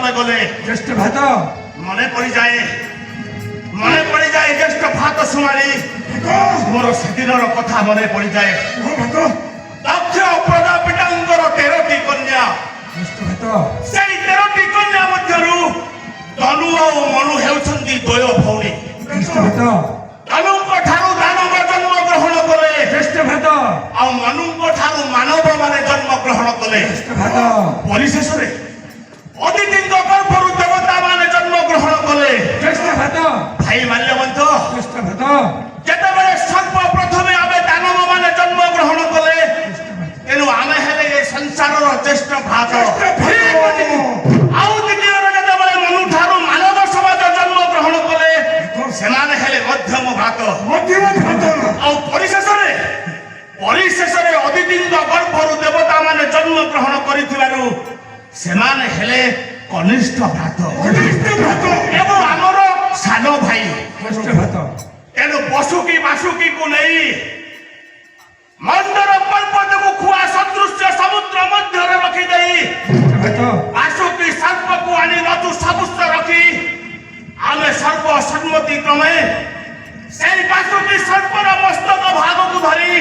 ତଳେ ଗଲେ জ্যেষ্ঠ ভাত মনে পড়িযাଏ জ্যেষ্ঠ ভাত শুଣାଳି ମୋର ସେଦିନର କଥା ମନେ ପଡ଼ିଯାଏ। ଦକ୍ଷ ପ୍ରଜାପିତାଙ୍କର 13ଟି କନ୍ୟା, জ্যেষ্ঠ ভাত ସେଇ 13ଟି କନ୍ୟା ମଧ୍ୟରୁ ତନୁ ଆଉ ମନୁ ହେଉଛନ୍ତି ଦ୍ୱୟ ଭଉଣୀ। জ্যেষ্ঠ ভাত ତନୁଙ୍କ ଠାରୁ ଦାନବ ଜନ୍ମ ଗ୍ରହଣ କଲେ জ্যেষ্ঠ ভাত ଆଉ ମନୁଙ୍କ ଠାରୁ ମାନବ ମାନେ ଜନ୍ମ ଗ୍ରହଣ କଲେ। জ্যেষ্ঠ ভাত ପରିଶେଷରେ ଅଦିତିଙ୍କ ଗର୍ଭରୁ ଦେବତା ମାନେ ଜନ୍ମ ଗ୍ରହଣ କଲେ। জ্যেষ্ঠ ভাত ଭାଇ ମାଲ୍ୟବନ୍ତ, জ্যেষ্ঠ ভাত ଯେତେବେଳେ ସର୍ବପ୍ରଥମେ ଆମେ ଦାନବ ମାନେ ଜନ୍ମ ଗ୍ରହଣ କଲେ, ତେଣୁ ଆମେ ହେଲେ ଏ ସଂସାରର ଜ୍ୟେଷ୍ଠ ଭାତ। ଆଉ ଦ୍ୱିତୀୟରେ ଯେତେବେଳେ ମନୁ ଠାରୁ ମାନବ ସମାଜ ଜନ୍ମ ଗ୍ରହଣ କଲେ, ସେମାନେ ହେଲେ ମଧ୍ୟମ ଭାତ। ଆଉ ପରିଶେଷରେ ଅଦିତିଙ୍କ ଗର୍ଭରୁ ଦେବତା ମାନେ ଜନ୍ମ ଗ୍ରହଣ କରିଥିବାରୁ ସେମାନେ ହେଲେ କନିଷ୍ଠ ଭାତ ଏବଂ ଆମର ସାନ ଭାଇ। জ্যেষ্ঠ ভাত ତେଣୁ ପଶୁକି ବାସୁକିକୁ ନେଇ ମନ୍ଦର ପର୍ବତକୁ ଖୁଆ ସଦୃଶ୍ୟ ସମୁଦ୍ର ମଧ୍ୟରେ ରଖିଦେଇ ভাত ବାସୁକି ସର୍ପକୁ ଆଣି ରଜୁ ସଦୃଶ୍ୟ ରଖି ଆମେ ସର୍ବସମ୍ମତି କ୍ରମେ ସେଇ ବାସୁକି ସର୍ପର ମସ୍ତକ ଭାଗକୁ ଧରି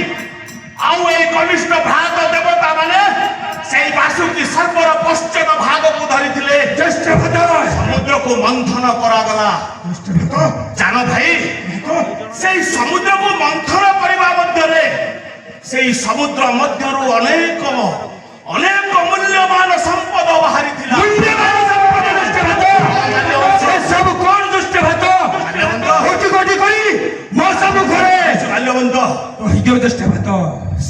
ଆଉ ଏଇ କନିଷ୍ଠ ଭାଗ ଦେବତା ମାନେ ସେଇ ବାସୁକି ସର୍ପର ପଶ୍ଚାତ ଭାଗକୁ ଧରିଥିଲେ। জ্যেষ্ঠ ভাত ସମୁଦ୍ରକୁ ମନ୍ଥନ କରାଗଲା। জ্যেষ্ঠ ভাত ଜାନ ଭାଇ, ସେଇ ସମୁଦ୍ରକୁ ମନ୍ଥନ କରିବା ମଧ୍ୟରେ ସେଇ ସମୁଦ୍ର ମଧ୍ୟରୁ ଅନେକ ମୂଲ୍ୟବାନ ସମ୍ପଦ ବାହାରିଥିଲା। ସବୁ কোন জ্যেষ্ঠ ভাত কোটি কোটি করি ମୋ ସବୁ ঘরে ମାଲ୍ୟବନ୍ତ, ହେଇଯିବ জ্যেষ্ঠ ভাত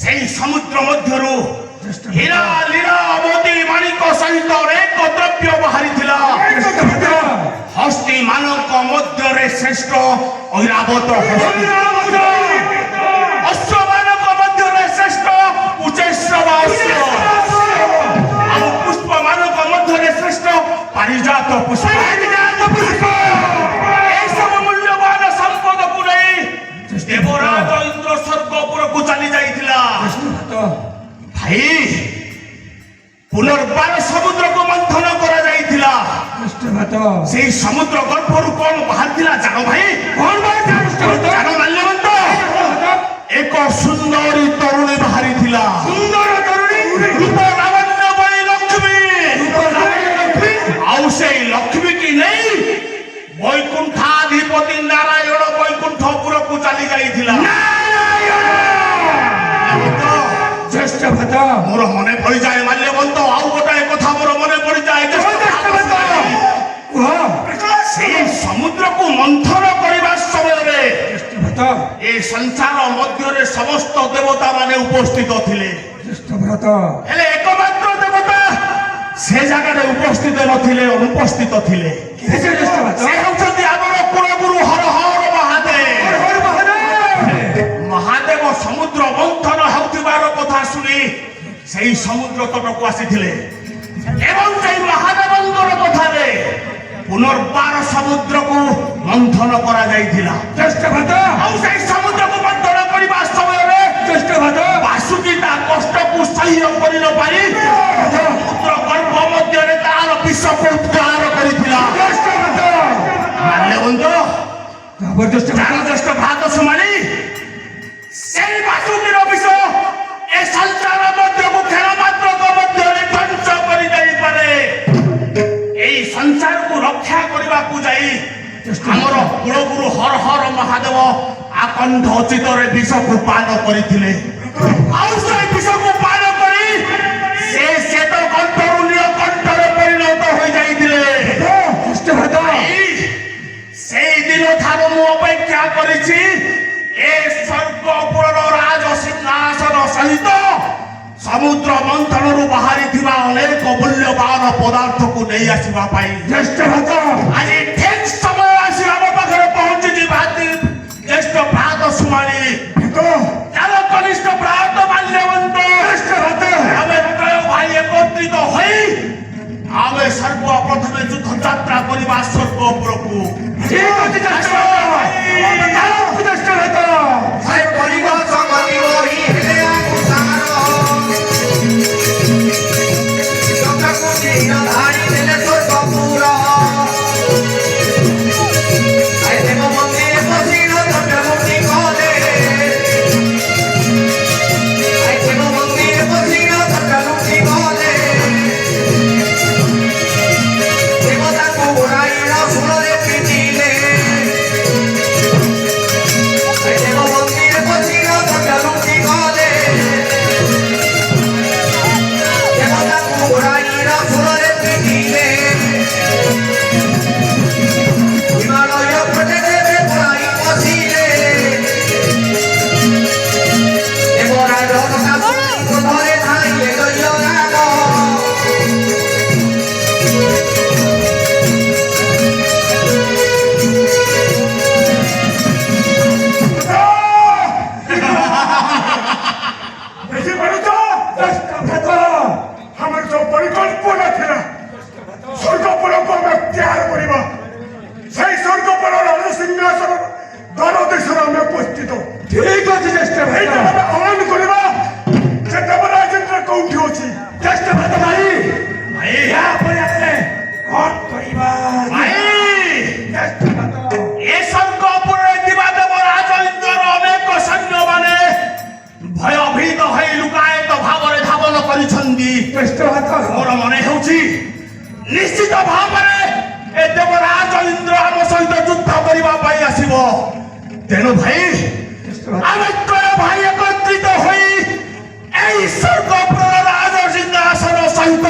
ସେଇ ସମୁଦ୍ର ମଧ୍ୟରୁ জ্যেষ্ঠ ହୀରା ଲୀରା ମୋତି ମାଣିକ ସହିତ ଅନେକ ଦ୍ରବ୍ୟ ବାହାରିଥିଲା। জ্যেষ্ঠ ভাত ହସ୍ତି ମାନଙ୍କ ମଧ୍ୟରେ ଶ୍ରେଷ୍ଠ ଐରାବତ ହସ୍ତି, ଅଶ୍ୱମାନଙ୍କ ମଧ୍ୟରେ ଶ୍ରେଷ୍ଠ ଉଚ୍ଚୈଶ୍ରବ ଅଶ୍ଵ, ଆଉ ପୁଷ୍ପ ମାନଙ୍କ ମଧ୍ୟରେ ଶ୍ରେଷ୍ଠ ପାରିଜାତ ପୁଷ୍ପ। ଏସବୁ ମୂଲ୍ୟବାନ ସମ୍ପଦକୁ ନେଇ ଦେବରାଜ ଇନ୍ଦ୍ର ସ୍ୱର୍ଗ ଉପରକୁ ଚାଲି ଯାଇଥିଲା। ଭାଇ, ପୁନର୍ବାର ସମୁଦ୍ରକୁ ମନ୍ଥନ କରାଯାଇଥିଲା। জ্যেষ্ঠ ভাত ସେଇ ସମୁଦ୍ର ଗର୍ଭରୁ କଣ ବାହାରିଥିଲା ଜାଣ ଭାଇ? ଜାଣ ମାଲ୍ୟବନ୍ତ, ଏକ ସୁନ୍ଦରୀ ତରୁଣୀ ବାହାରିଥିଲା। সুন্দর তরুণী ରୂପ ଲାବଣ୍ୟ ବଳି ଲକ୍ଷ୍ମୀ। ଆଉ ସେଇ ଲକ୍ଷ୍ମୀ କି ନେଇ ବୈକୁଣ୍ଠାଧିପତି ନାରାୟଣ ବୈକୁଣ୍ଠପୁରକୁ ଚାଲି ଯାଇଥିଲା। জ্যেষ্ঠ ভাত ମୋର ମନେ ପଡ଼ିଯାଏ ମାଲ୍ୟବନ୍ତ, ଆଉ ଗୋଟାଏ କଥା ମୋର ମନେ ପଡ଼ିଯାଏ। ସେଇ ସମୁଦ୍ରକୁ ମନ୍ଥନ କରିବା ସମୟରେ জ্যেষ্ঠ ভাত ଏ ସଂସାର ମଧ୍ୟରେ ସମସ୍ତ ଦେବତା ମାନେ ଉପସ୍ଥିତ ଥିଲେ, জ্যেষ্ঠ ভাত ହେଲେ ଏକମାତ୍ର ଦେବତା ସେ ଜାଗାରେ ଉପସ୍ଥିତ ନଥିଲେ, ଅନୁପସ୍ଥିତ ଥିଲେ। জ্যেষ্ঠ ভাত ସେ ହେଉଛନ୍ତି ଆମର କୁଳଗୁରୁ ହର ହର ମହାଦେବ। ମହାଦେବ ସମୁଦ୍ର ମନ୍ଥନ ହେଉଥିବାର କଥା ଶୁଣି ସେଇ ସମୁଦ୍ର ତଟକୁ ଆସିଥିଲେ ଏବଂ ସେଇ ମହାଦେବଙ୍କର କଥାରେ ପୁନର୍ବାର ସମୁଦ୍ରକୁ ମନ୍ଥନ କରାଯାଇଥିଲା। জ্যেষ্ঠ ভাত ଆଉ ସେଇ ସମୁଦ୍ରକୁ ମନ୍ଥନ କରିବା ସମୟରେ জ্যেষ্ঠ ଭାତ ବାସୁକି ତା କଷ୍ଟକୁ ସହ୍ୟ କରି ନ ପାରି ସମୁଦ୍ର ଗର୍ଭ ମଧ୍ୟରେ ତାର ବିଷକୁ ଉଦ୍ଧାର କରିଥିଲା। জ্যেষ্ঠ ভাত ମାଲ୍ୟବନ୍ତ, জবরদস্ত জ্যେଷ୍ଠ ଭାତ ଶୁଣାଳି, ସେଇ ବାସୁକିର ବିଷ ଏ ସଂସାର ମଧ୍ୟକୁ ଖେଳ ମାତ୍ରକ ମଧ୍ୟରେ ଧ୍ୱଂସ କରି ଦେଇପାରେ। ଏଇ ସଂସାରକୁ ରକ୍ଷା କରିବାକୁ ଯାଇ ଆମର କୁଳଗୁରୁ ହର ହର ମହାଦେବ ଆକଣ୍ଠ ଚିତରେ ବିଷକୁ ପାନ କରିଥିଲେ। ଆଉ ସେଇ ବିଷକୁ ପାନ କରି ସେ ଶ୍ଵେତ କଣ୍ଠରୁ ନୀଳକଣ୍ଠରେ ପରିଣତ ହୋଇଯାଇଥିଲେ। জ্যেষ্ঠ ভাত ସେଇ ଦିନ ଠାରୁ ମୁଁ ଅପେକ୍ଷା କରିଛି ଏ ସ୍ୱର୍ଗପୁରର ରାଜ ସିଂହାସନ ସହିତ ସମୁଦ୍ର ମନ୍ଥନରୁ ବାହାରିଥିବା ଅନେକ ମୂଲ୍ୟବାନ ପଦାର୍ଥକୁ ନେଇ ଆସିବା ପାଇଁ। জ্যেষ্ঠ ভাত ଆଜି ଠିକ ସମୟ ଆସି ଆମ ପାଖରେ ପହଞ୍ଚିଛି। ଜ୍ୟେଷ୍ଠ ଭ୍ରାତ ଶୁଣାଳି, ଚାଲ କନିଷ୍ଠ ଭ୍ରାତ ମାଲ୍ୟବନ୍ତ, জ্যেষ্ঠ ভাত ଆମେ ତ୍ରୟ ଭାଇ একত্রিত ହୋଇ ଆମେ ସର୍ବପ୍ରଥମେ ଯୁଦ୍ଧ ଯାତ୍ରା କରିବା ସ୍ୱର୍ଗପୁରକୁ। ঠিক আছে জ্যেষ্ঠ ভাত জ্যেষ্ঠ ভাত Sai porigo samati ori hele akusaro Joka kuchina dhari dele so babu ଭାବରେ ଏ ଦେବରାଜ ଇନ୍ଦ୍ର ଆମ ସହିତ ଯୁଦ୍ଧ କରିବା ପାଇଁ ଆସିବ। ତେଣୁ ଭାଇ ଆମେ ତ୍ରୟ ଭାଇ ଏକତ୍ରିତ ହୋଇ এই স্বর্গপুরর রাজ সিংহাসন সহিত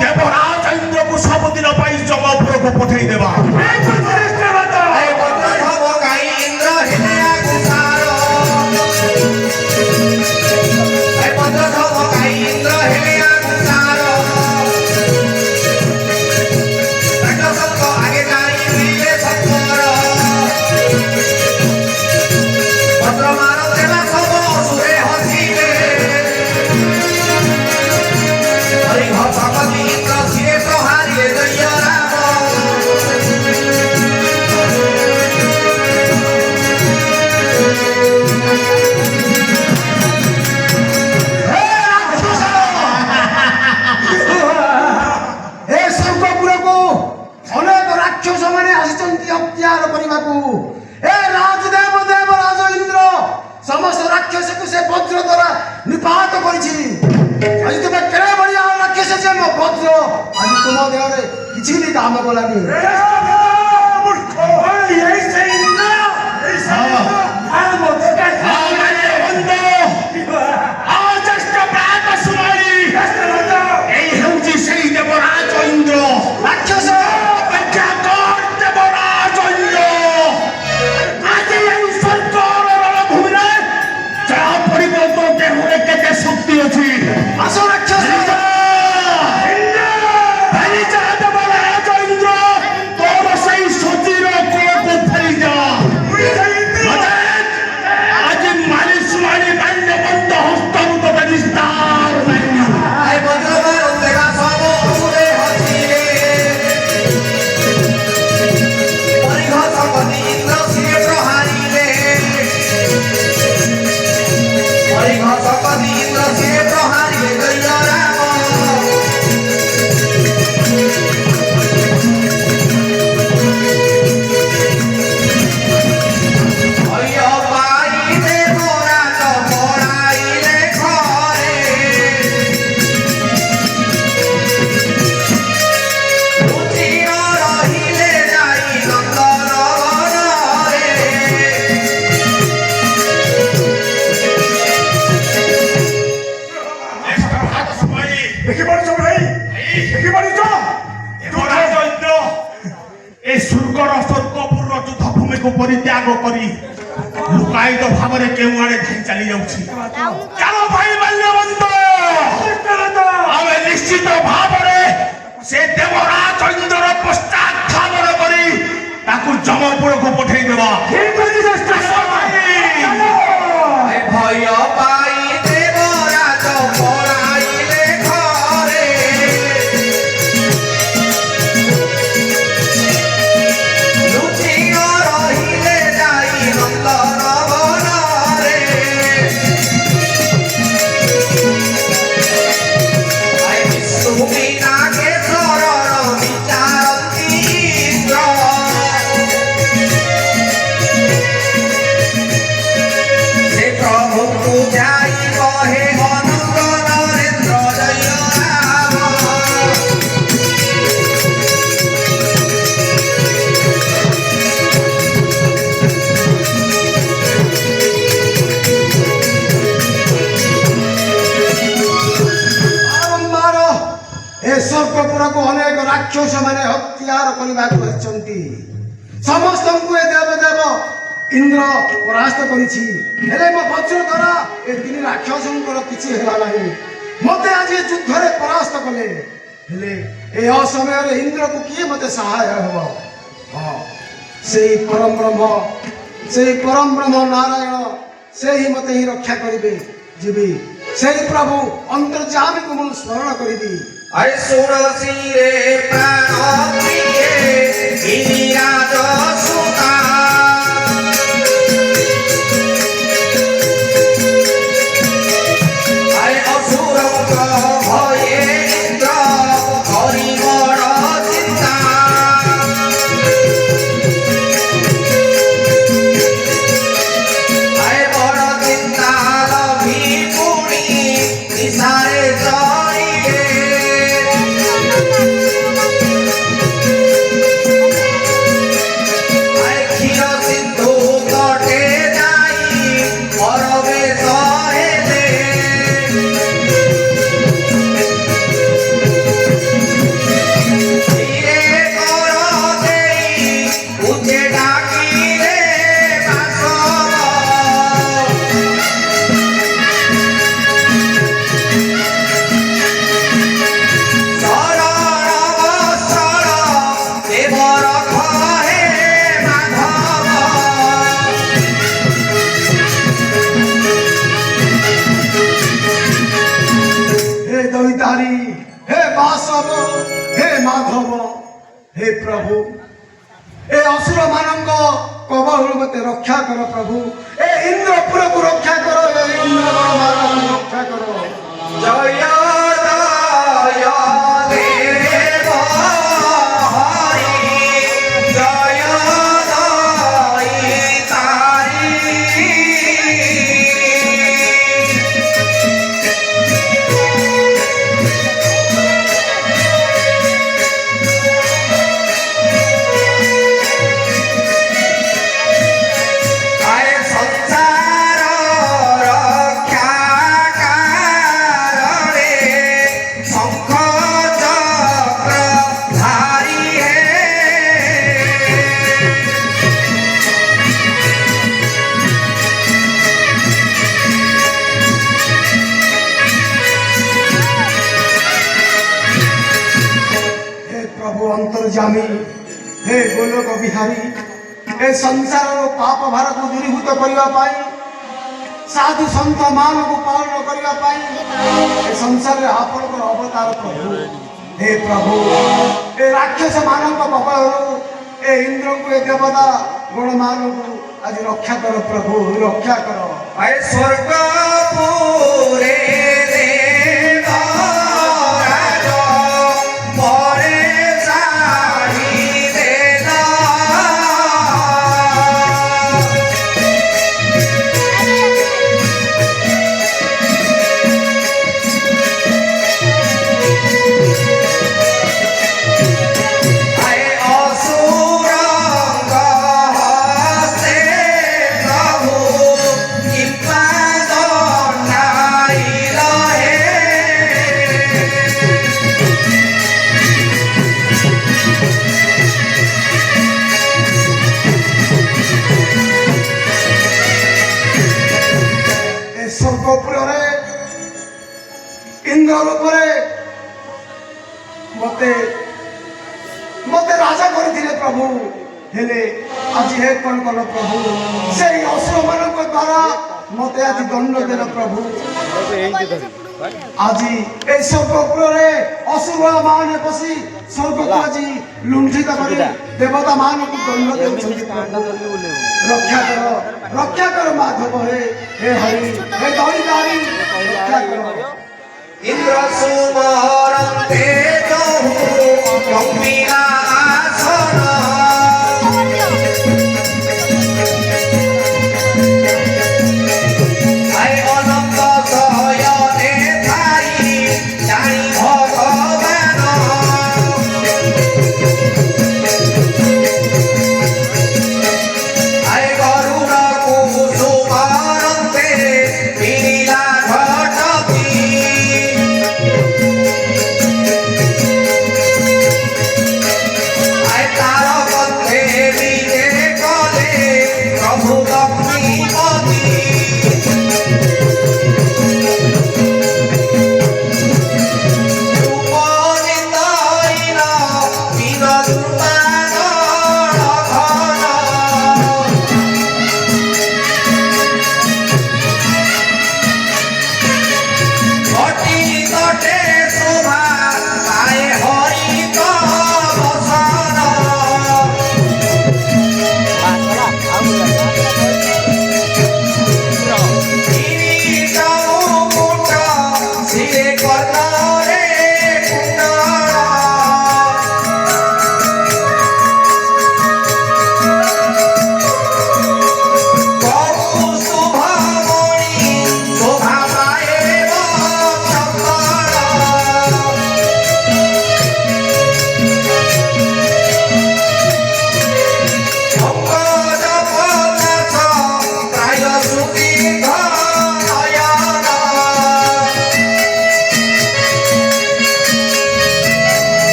দেবরাজ ইন্দ্রକୁ ସବୁଦିନ ପାଇଁ ଜମପୁରକୁ ପଠେଇ ଦେବା। এই বজ্রধব গাই ইন্দ্র হেলে আগুসার এই বজ্রধব গাই ইন্দ্র হেলে আগুসার রাক্ষসঙ্গ আগে গাই মিলে সত্তর বজ্রমার দেবা সব অসুরে হসিবে হরি ভগবতী ইন্দ্র শিরে প্রহারিলে জয় রাম ଏ ସ୍ୱର୍ଗପୁରକୁ ଅନେକ ରାକ୍ଷସ ମାନେ ଆସିଛନ୍ତି ଅକ୍ତିଆର କରିବାକୁ। ଏ ରାଜଦେବ ଦେବରାଜ ଇନ୍ଦ୍ର ସମସ୍ତ ରାକ୍ଷସକୁ ସେ ବଜ୍ର ଦ୍ୱାରା ନିପାତ କରିଛି। ଆଜି ତୁମେ କେଡ଼େ ବଢ଼ିଆ ରାକ୍ଷସ ଯେ ମୋ ବଜ୍ର ଆଜି ତୁମ ଦେହରେ କିଛି ବି କାମ କଲାନି। এই ହେଉଛି সেই দেবরাজ ইন্দ্র। ରାକ୍ଷସ অপেক্ষা কর দেবরাজ ইন্দ্র। আজ এই স্বর্গর রণভূমিରେ ଯାହା ପଡ଼ିବ ତୋ ଦେହରେ କେତେ ଶକ୍ତି ଅଛି। ଆସ ରାକ୍ଷସ ଫେରିଯା ଦେବରାଜ ଇନ୍ଦ୍ର, ତୋର ସେଇ ସତୀର କୂଳକୁ ଫେରିଯା। ଆଜି ମାରି ଶୁଣାଣି ବାଲ୍ୟବନ୍ତ ହସ୍ତରୁ ତୋତେ ନିସ୍ତାର ନାହିଁ। এই বজ্রমার দেবা সব অসুরে হসিবে হরি ভগবতী ইন্দ্র শিরে প্রহারিলে হরি ভগবতী ইন্দ্র শিরে প্রহারিলে জয় রাম হরিয় পাইলে মোরাজ পড়াইলে ঘরে রুচির রহিলে যাই নন্দন বନରେ দেবরাজ ইন্দ্র এই ସ୍ୱର୍ଗର ସ୍ୱର୍ଗପୁରର ଯୁଦ୍ଧଭୂମିକୁ ପରିତ୍ୟାଗ କରି ଲୁକାୟିତ ଭାବରେ କେଉଁ ଆଡ଼େ ଧାଇଁ ଚାଲି ଯାଉଛି। ଚାଲ ଭାଇ ବାଲ୍ୟବନ୍ତ, ଆମେ ନିଶ୍ଚିତ ଭାବରେ ସେ ଦେବରାଜ ଇନ୍ଦ୍ରର ପଶ୍ଚାତ୍ଥାପନ କରି ତାକୁ ଜମପୁରକୁ ପଠେଇ ଦେବା। ভয় পাই দেবরাজ পড়াইলে ঘরে লুচির রহিলে যাই নন্দন বନରେ বিষ্ণুবিনাকেশ্বরর বিচারন্তি ইন্দ্র সে প্রভুଙ୍କୁ যাই কহে অনন্ত নরেন্দ্র জয় রাম ବାରମ୍ବାର ଏ ସ୍ୱର୍ଗପୁରକୁ ଅନେକ ରାକ୍ଷସ ମାନେ ହତ୍ୟାର କରିବାକୁ ଆସିଛନ୍ତି। ସମସ୍ତଙ୍କୁ ଏ ଦେବଦେବ ଇନ୍ଦ୍ର ପରାସ୍ତ କରିଛି। ହେଲେ ମୋ ବଜ୍ର ଦ୍ୱାରା ଏ ତିନି ରାକ୍ଷସଙ୍କର କିଛି ହେଲା ନାହିଁ। ମୋତେ ଆଜି ଏ ଯୁଦ୍ଧରେ ପରାସ୍ତ କଲେ। ହେଲେ ଏ ଅସମୟରେ ଇନ୍ଦ୍ରକୁ କିଏ ମୋତେ ସହାୟ ହେବ? ହଁ, ସେଇ ପରମ ବ୍ରହ୍ମ ନାରାୟଣ, ସେ ହିଁ ମୋତେ ହିଁ ରକ୍ଷା କରିବେ। ଯିବି সেই প্রভু অন্তর্যামীকে ମୁଁ ସ୍ମରଣ କରିବି। আরে ষোড়শী রে প্রাণ প্রিয়ে গিরিরাজ সুতা আরে অসুরঙ্গ ভয়ে ইন্দ্র হরি বড় চিন্তা আরে বড় চিন্তা লভি পুণি নিশারে চড়িয়ে हे प्रभु ए असुर मानक कबहरु मते रक्षा कर प्रभु ए इंद्रपुर को रक्षा करो ए इंद्रगण मानक रक्षा करो জয় দয় দেব হরি জয় দয় তারি আয় সংসার রক্ষা কারণে শঙ্খ চক্র ধারি হে हे प्रभु अंतर्जामी हे गोलोक बिहारी ए संसार पाप भार को दूरीभूत करने साधु संत मान को पालन करने ए संसार में आपण अवतार प्रभु हे प्रभु ए राक्षस मानव कबल ए इंद्र को ए देवता गुण मान को आज रक्षा कर प्रभु रक्षा कर আয় স্বর্গপুরে দেবরাজ পরে ছাড়িলে না। আয় অসুরঙ্গ হস্তে প্রভু কৃপা দণ্ডাইল হে। ए स्वर्गपुर इंद्र रूप मते मते राजा करथिले प्रभु हेले आज हे कोन कोन प्रभु से असुर मानक द्वारा मते आज दंड देल प्रभु आज ए स्वर्गपुर असुर मान बसी स्वर्ग को आज लुंठित कर देवता मान को दंड देउछथि रक्षा कर माधव हे हरि हे दौड़ीदारी रक्षा कर ইন্দ্র সুমরন্তে জহু গম্ভীরাসন আয় অনন্ত শয়নে থাই জানি ভগবান আয় গরুড় কুসুমরন্তে বিলীলা ঘটতি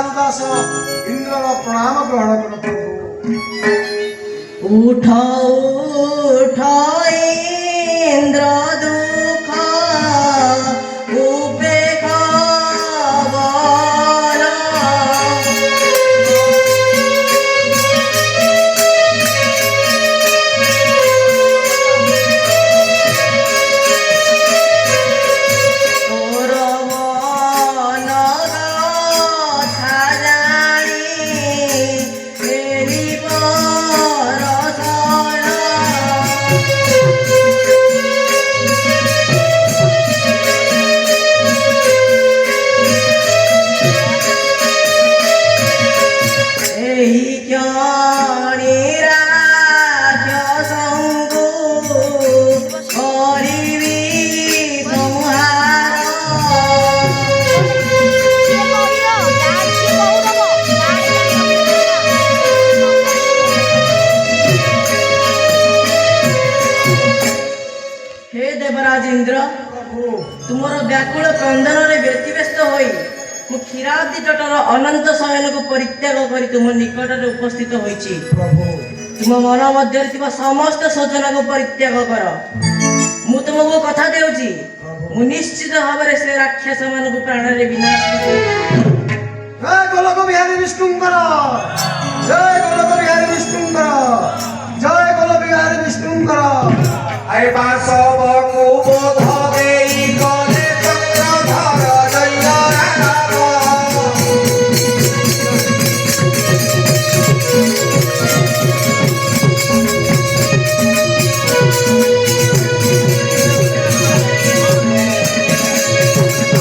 ଭାନୁଦାସ ଇନ୍ଦ୍ରର ପ୍ରଣାମ ଗ୍ରହଣ କର ପ୍ରଭୁ। उठ उठ इंद्र दुख उपेक्षा बल तोर मन कथा जानी फेरिब रसना। ଏହି କ୍ଷଣି ରାକ୍ଷସଙ୍କୁ କରିବି ସଂହାର। हे देवराज इंद्र, तुमर व्याकुल क्रंदन व्यतिव्यस्त होई मु क्षीराब्दी तटर अनंत शयन को परित्याग करी तुम निकट में उपस्थित होइछि। ପ୍ରଭୁ तुम मन मध्य समस्त सोचना को परित्याग कर। मु तुमको कथा देउछि मु निश्चित भाव से राक्षस मान को प्राण रे विनाश करी। ଜୟ ଗୋଲକ ବିହାରୀ ବିଷ୍ଣୁଙ୍କର ଜୟ ଗୋଲକ ବିହାରୀ ବିଷ୍ଣୁଙ୍କର ଜୟ ଗୋଲ ବିହାରୀ ବିଷ୍ଣୁଙ୍କର। আই বাসবকু বোধ দেই গলে চক্রধর জয় রাম।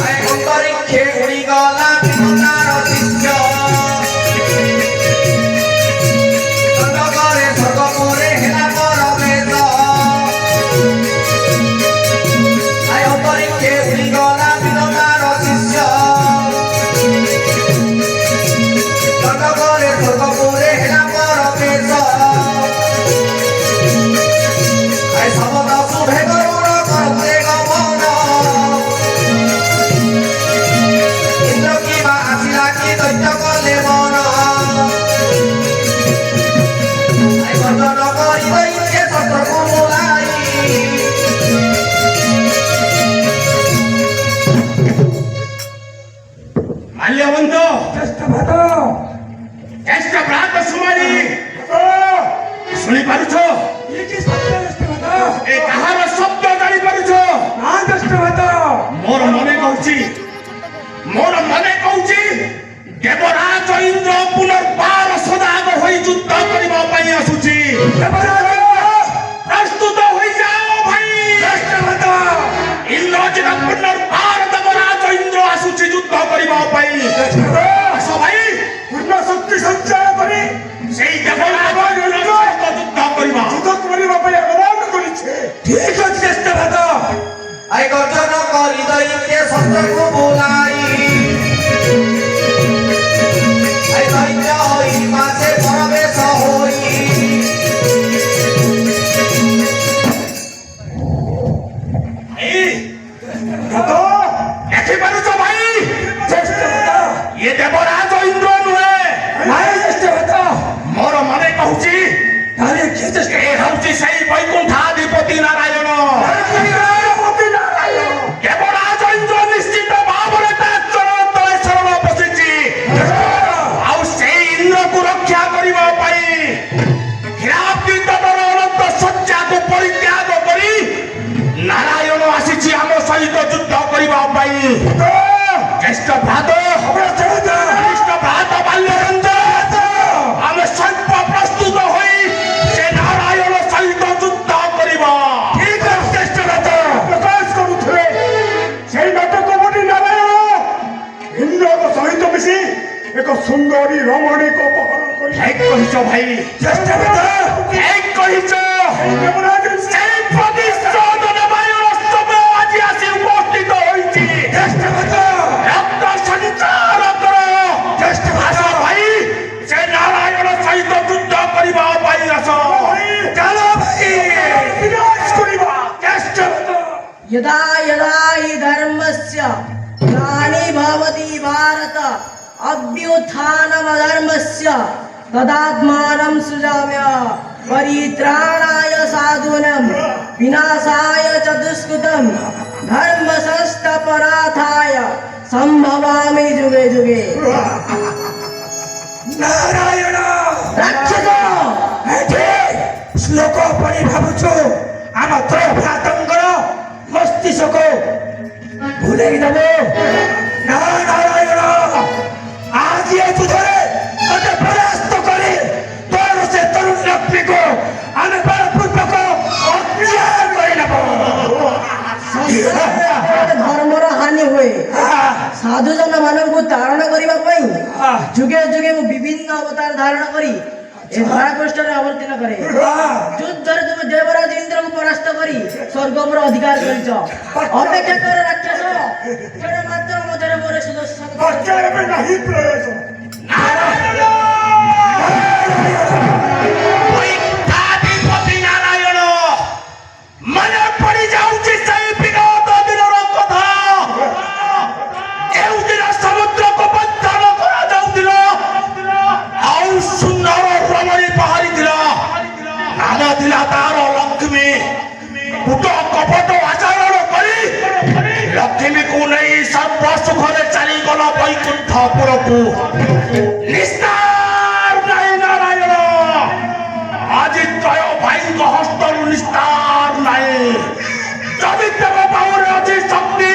আই অন্তরিক্ষে উড়ি গলা বিমানার শিষ্য। চন্দ্রগরে স্বর্গপুরে হেলা পরমেশ। আই অন্তরিক্ষে উড়ি গলা বিমানার শিষ্য। চন্দ্রগরে স্বর্গপুরে হেলা পরমেশ। আই সমত শুভে গরুড় করতে গমন। ইন্দ্র কিবা আসিলা কি দৈত্য কলে মন। আই গর্জন করি দৈত্যে শস্ত্রকু মুলাই। ମାଲ୍ୟବନ୍ତ ଜ୍ୟେଷ୍ଠ ଭ୍ରାତ ସୁମାରି ଶୁଣିପାରୁଛ? ଏ କାହାର ଶବ୍ଦ ଜାଣିପାରୁଛ? ମୋର ମନେ କହୁଛି ଦେବରାଜ ଇନ୍ଦ୍ର ପୁନର୍ବାର ସଦାଗ ହୋଇ ଯୁଦ୍ଧ କରିବା ପାଇଁ ଆସୁଛି। ପ୍ରସ୍ତୁତ ହୋଇଯାଅ ଭାଇ। ଇନ୍ଦ୍ରଜିତ ପୁନର୍ବାର ଦେବରାଜ ଇନ୍ଦ୍ର ଆସୁଛି ଯୁଦ୍ଧ କରିବା ପାଇଁ। ଆସ ଭାଇ, ପୂର୍ଣ୍ଣ ଶକ୍ତି ସଞ୍ଚୟ କରି ସେଇ ଦେବରାଜ ଇନ୍ଦ୍ର ସହିତ ଯୁଦ୍ଧ କରିବା ପାଇଁ ଆହ୍ୱାନ କରିଛେ। ঠিক আছে জ্যেষ্ঠ ভ্রাত। আই গর্জন করি দৈত্যে শস্ত্রকু মুলাই। আই দৈত্য হই মাঝে পরবেশ হই। এই ଦେଖିପାରୁଛ ଭାଇ? ଇଏ ଦେବରାଜ ଇନ୍ଦ୍ର ନୁହେଁ। ମୋର ମନେ କହୁଛି ଏ ହେଉଛି ସେଇ ବୈକୁଣ୍ଠାଧିପତି ନାରାୟଣ। ଦେବରାଜ ଇନ୍ଦ୍ର ନିଶ୍ଚିତ ଭାବରେ ତା ଚରଣ ତଳେ ଶରଣ ବସିଛି। ଆଉ ସେଇ ଇନ୍ଦ୍ରକୁ ରକ୍ଷା କରିବା ପାଇଁ କ୍ଷୀରାବ୍ଦି ତଟର ଅନନ୍ତ ଶଯ୍ୟାକୁ ପରିତ୍ୟାଗ କରି ନାରାୟଣ ଆସିଛି ଆମ ସହିତ ଯୁଦ୍ଧ କରିବା ପାଇଁ। ଜ୍ୟେଷ୍ଠ ଭ୍ରାତ ବାଲ୍ୟରଞ୍ଜନ, ଆମେ ସର୍ବ ପ୍ରସ୍ତୁତ ହୋଇ ସେ ନାରାୟଣ ସହିତ ଯୁଦ୍ଧ କରିବା। ଠିକ ଅଛି ଜ୍ୟେଷ୍ଠ ଭ୍ରାତ। ପ୍ରକାଶ କରୁଥିଲେ ସେଇ ନାଟକପଟି ନାରାୟଣ ଇନ୍ଦ୍ରଙ୍କ ସହିତ ମିଶି ଏକ ସୁନ୍ଦରୀ ରମଣୀକୁ ଅପହରଣ କରି ଠିକ କହିଛ ଭାଇ, ଜ୍ୟେଷ୍ଠ ଭ୍ରାତ। ଠିକ କହିଛ। ଦେବରାଜ ସେଇ ପ୍ରତିଶୋଧ ନେବାର ସମୟ ଆଜି ଆସି ଉପସ୍ଥିତ ହୋଇଛି। ଜ୍ୟେଷ୍ଠ ଭ୍ରାତ। ରକ୍ତ ସଞ୍ଚାର କର। ଆସ ଭାଇ, ସେ ନାରାୟଣ ସହିତ ଯୁଦ୍ଧ କରିବା ପାଇଁ ଆସ। ଚାଲ ଭାଇ ବିନାଶ କରିବା। ଜ୍ୟେଷ୍ଠ ଭ୍ରାତ। यदा यदा हि धर्मस्य ग्लानि भवति भारत अभ्युत्थानमधर्मस्य तदात्मानं सृजाम्य परित्राणाय साधूनां विनाशाय च दुष्कृतं धर्म संस्थापनार्थाय संभवामि जुगे जुगे। ନାରାୟଣ ରାକ୍ଷସ ଏଠି ଶ୍ଲୋକ ପଢି ଭାବୁଛୁ ଆମ ତ୍ରୟ ଭ୍ରାତଙ୍କର ମସ୍ତିଷ୍କ ଭୁଲେଇ ଦେବ। ନା ନାରାୟଣ ଆଜି ଏ ଯୁଦ୍ଧରେ ତତେ ପରାସ୍ତ କରି ତୋର ସେ ତରୁଣ ଲକ୍ଷ୍ମୀକୁ ଆମେ ବଳପୂର୍ବକ ଅତ୍ୟାଚାର କରିନେବ। ଧର୍ମର ହାନି ହୁଏ। ସାଧୁଜନ ମାନଙ୍କୁ ତାରଣ କରିବା ପାଇଁ ଯୁଗେ ଯୁଗେ ମୁଁ ବିଭିନ୍ନ ଅବତାର ଧାରଣ କରି ଏ ଧରାପୃଷ୍ଠରେ ଅବତୀର୍ଣ୍ଣ କରେ। ଯୁଦ୍ଧରେ ତୁମେ ଦେବରାଜ ଇନ୍ଦ୍ରକୁ ପରାସ୍ତ କରି ସ୍ୱର୍ଗପୁର ଅଧିକାର କରିଛ। ଅପେକ୍ଷା କର ରାକ୍ଷସ, କେଡ଼େ ମାତ୍ର ମଧ୍ୟରେ ମୋର ସୁଦର୍ଶନ ଅତ୍ୟାଚାର ନାହିଁ ପ୍ରୟୋଜନ। ପୀଠାଧିପତି ନାରାୟଣ, ମନେ ପଡ଼ିଯାଉଛି ସେଇ ବିଗତ ଦିନର କଥା। ଯେଉଁଦିନ ସମୁଦ୍ରକୁ ବନ୍ଧନ କରାଯାଉଥିଲା ଆଉ ସୁନ୍ଦର ରମଣୀ ବାହାରିଥିଲା। ନାମ ଥିଲା ତାର ଲକ୍ଷ୍ମୀ। କୁଟ କପଟ ଆଚରଣ କରି ଲକ୍ଷ୍ମୀକୁ ନେଇ ସର୍ବ ସୁଖରେ ଚାଲିଗଲା ବୈକୁଣ୍ଠପୁରକୁ। ନିସ୍ତାର ନାହିଁ ନାରାୟଣ, ଆଜି ତ୍ରୟ ଭାଇଙ୍କ ହସ୍ତରୁ ନିସ୍ତାର ନାହିଁ। ଯଦି ଦେବ ପାଉରେ ଅଛି ଶକ୍ତି,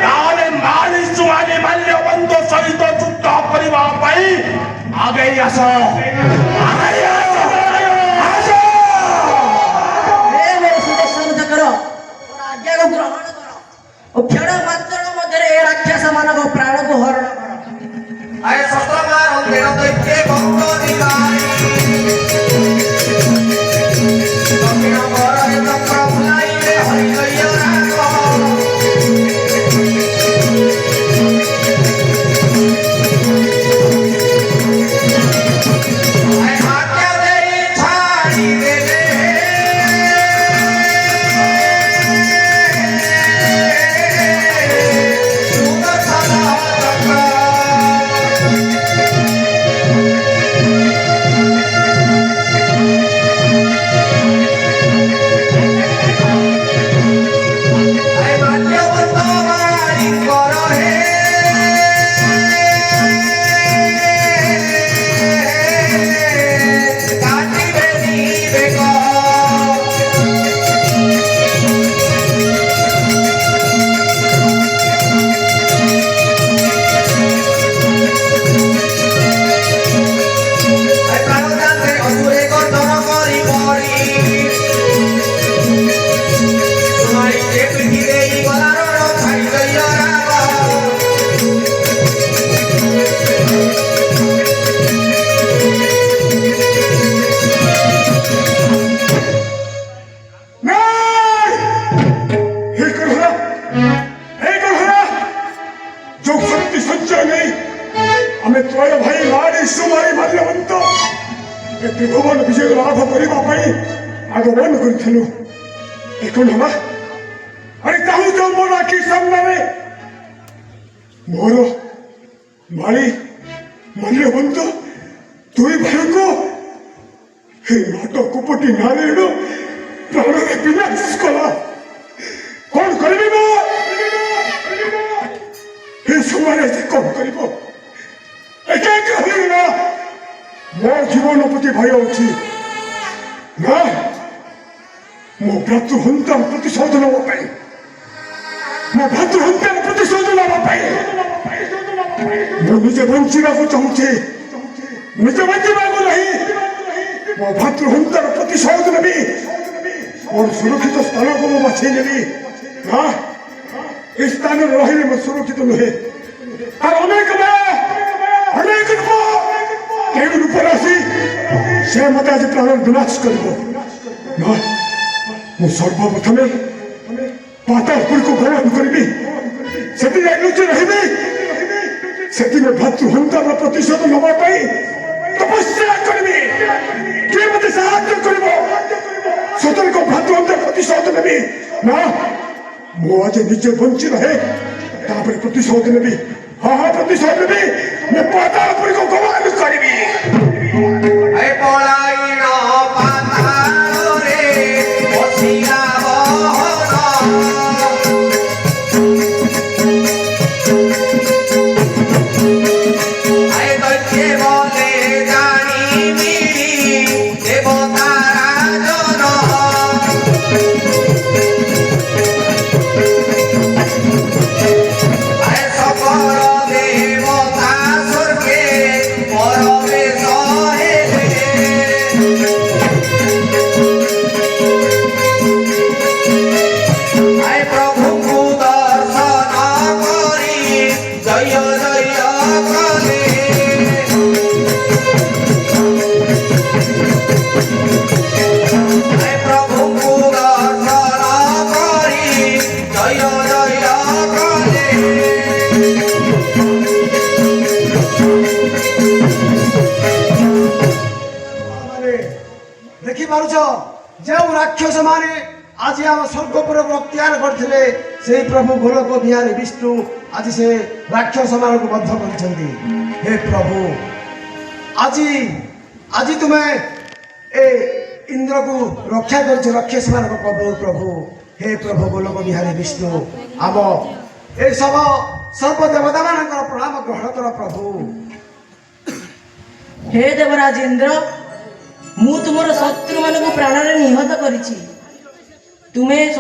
ତାହେଲେ ମାଳି ସୁହାନି ମାଲ୍ୟବନ୍ତ ସହିତ ଯୁଦ୍ଧ କରିବା ପାଇଁ ଆଗେଇ ଆସ। ଆଗେଇ ଆସ ଆସ। ହେ ମୋର ସୁଦର୍ଶନ ଚକ୍ର, ମୋର ଆଜ୍ଞାକୁ ଗ୍ରହଣ କର ଓ କ୍ଷଣ ମାତ୍ର ମଧ୍ୟରେ ଏ ରାକ୍ଷସ ମାନଙ୍କ ପ୍ରାଣକୁ ହରଣ କର। ଆଏ ଶସ୍ତ୍ରମାର ଦେହ ଦୈତ୍ୟ ଭକ୍ତ ଅଧିକାରୀ ଦକ୍ଷିଣ ଘରରେ ଚକ୍ର ବୁଲାଇଲେ ହରିଜୟ ରାଗ। ଆଏ ଆଜ୍ଞା ଦେଇ ଛାଡ଼ିଦେଲେ ସୁଦର୍ଶନ ଚକ୍ର। ଆଏ ମାଲ୍ୟବନ୍ତ ମାଳିଙ୍କର ହେ କାଟିବେ ନିବେଗ। ଆଏ ପ୍ରାଣଦାନ୍ତେ ଅସୁରେ ଗର୍ଜନ କରି ପଡ଼ି ମାରିତେ ପିଠି ଦେଇ ଗଲା ରଣ ହରିଜୟ ରାଗ। ଯୋଉ ଶକ୍ତି ସଞ୍ଚୟ ନେଇ ଆମେ ତ୍ରୟ ଭାଇ ମାରି ସୁମାରି ମାଲ୍ୟବନ୍ତ ଏ ତ୍ରିଭୁବନ ବିଜୟ ଲାଭ କରିବା ପାଇଁ ଆଗମନ କରିଥିଲୁ। ଏ କଣ ହେଲା? ଆରେ ଚାହୁଁଛ ମୋର ଆଖି ସାମ୍ନାରେ ମୋର ମାଳି ମାଲ୍ୟବନ୍ତ ଦୁଇ ଭାଇଙ୍କୁ ଏ ନଟ କୁପଟି ନାରାୟଣ ପ୍ରାଣରେ ବିନାଶ କଲା। କଣ କରିବି ମୁଁ? ଏ ସମୟରେ ସେ କଣ କରିବ? ଏକା ଏକା ହୋଇଗଲା। ମୋ ଜୀବନ ପ୍ରତି ଭୟ ଅଛି ନା ମୋ ଭ୍ରାତୃହତ୍ୟାର ପ୍ରତିଶୋଧ ନେବା ପାଇଁ, ମୋ ଭ୍ରାତୃହତ୍ୟାର ପ୍ରତିଶୋଧ ନେବା ପାଇଁ ମୁଁ ନିଜେ ବଞ୍ଚିବାକୁ ଚାହୁଁଛି। ନିଜେ ବଞ୍ଚିବାକୁ ନାହିଁ, ମୋ ଭ୍ରାତୃହତ୍ୟାର ପ୍ରତିଶୋଧ ନେବି। ମୋର ସୁରକ୍ଷିତ ସ୍ଥାନକୁ ମୁଁ ବାଛେଇ ନେବି। ନା ଏ ସ୍ଥାନରେ ରହିଲେ ମୁଁ ସୁରକ୍ଷିତ ନୁହେଁ। ତାର ଅନେକ ରୂପ କେଉଁ ରୂପରେ ଆସି ସେ ମତେ ଆଜି ପ୍ରାଣର ବିନାଶ କରିବ। ନା ମୁଁ ସର୍ବପ୍ରଥମେ ପାତାଳପୁରକୁ ଗମନ କରିବି, ସେଠି ଯାଇ ଲୁଚି ରହିବି। ସେଠି ମୋ ଭ୍ରାତୃହତ୍ୟାର ପ୍ରତିଶୋଧ ନେବା ପାଇଁ ତପସ୍ୟା କରିବି। କିଏ ମତେ ସାହାଯ୍ୟ କରିବ? ସତର୍କ ଭ୍ରାତୃହତ୍ୟାର ପ୍ରତିଶୋଧ ନେବି। ନା ମୁଁ ଆଜି ନିଜେ ବଞ୍ଚି ରହେ, ତାପରେ ପ୍ରତିଶୋଧ ନେବି। ହଁ ହଁ ପ୍ରତିଶୋଧ ନେବି ମୁଁ ପାତାଳପୁରୀକୁ ଗମନ କରିବି ଏ ପଳାଇନ ପାତାଳରେ ବସିଲା ବହନ আয় দৈত্যে বলে জানিবি দেবতারা জন আয় সকল দেবতা স্বর্গে পরবে সহেলে আয় প্রভুଙ୍କୁ দর্শন করি জয় জয় কলে আয় প্রভুଙ୍କୁ দর্শন করি জয় জয় কলে ମାନେ ଦେଖିପାରୁଛ ଯେଉଁ ରାକ୍ଷସ ମାନେ ଆଜି ଆମ ସ୍ୱର୍ଗପୁରକୁ ଅକ୍ତିଆର କରିଥିଲେ ସେଇ ପ୍ରଭୁ ଗୋଲକ ବିହାରୀ ବିଷ୍ଣୁ ଆଜି ସେ ରାକ୍ଷସ ମାନଙ୍କୁ ବଦ୍ଧ କରିଛନ୍ତି। ହେ ପ୍ରଭୁ ଆଜି ଆଜି ତୁମେ ଏ ଇନ୍ଦ୍ରକୁ ରକ୍ଷା କରିଛ ରାକ୍ଷସ ମାନଙ୍କ ପ୍ରଭୁ ହେ ପ୍ରଭୁ ଗୋଲକ ବିହାରୀ ବିଷ୍ଣୁ ଆମ ଏ ସର୍ବ ଦେବତା ମାନଙ୍କର ପ୍ରଣାମ ଗ୍ରହଣ କର ପ୍ରଭୁ। ହେ ଦେବରାଜ ଇନ୍ଦ୍ର, ମୁଁ ତୁମର ଶତ୍ରୁମାନଙ୍କୁ ପ୍ରାଣରେ ନିହତ କରିଛି। ତୁମେ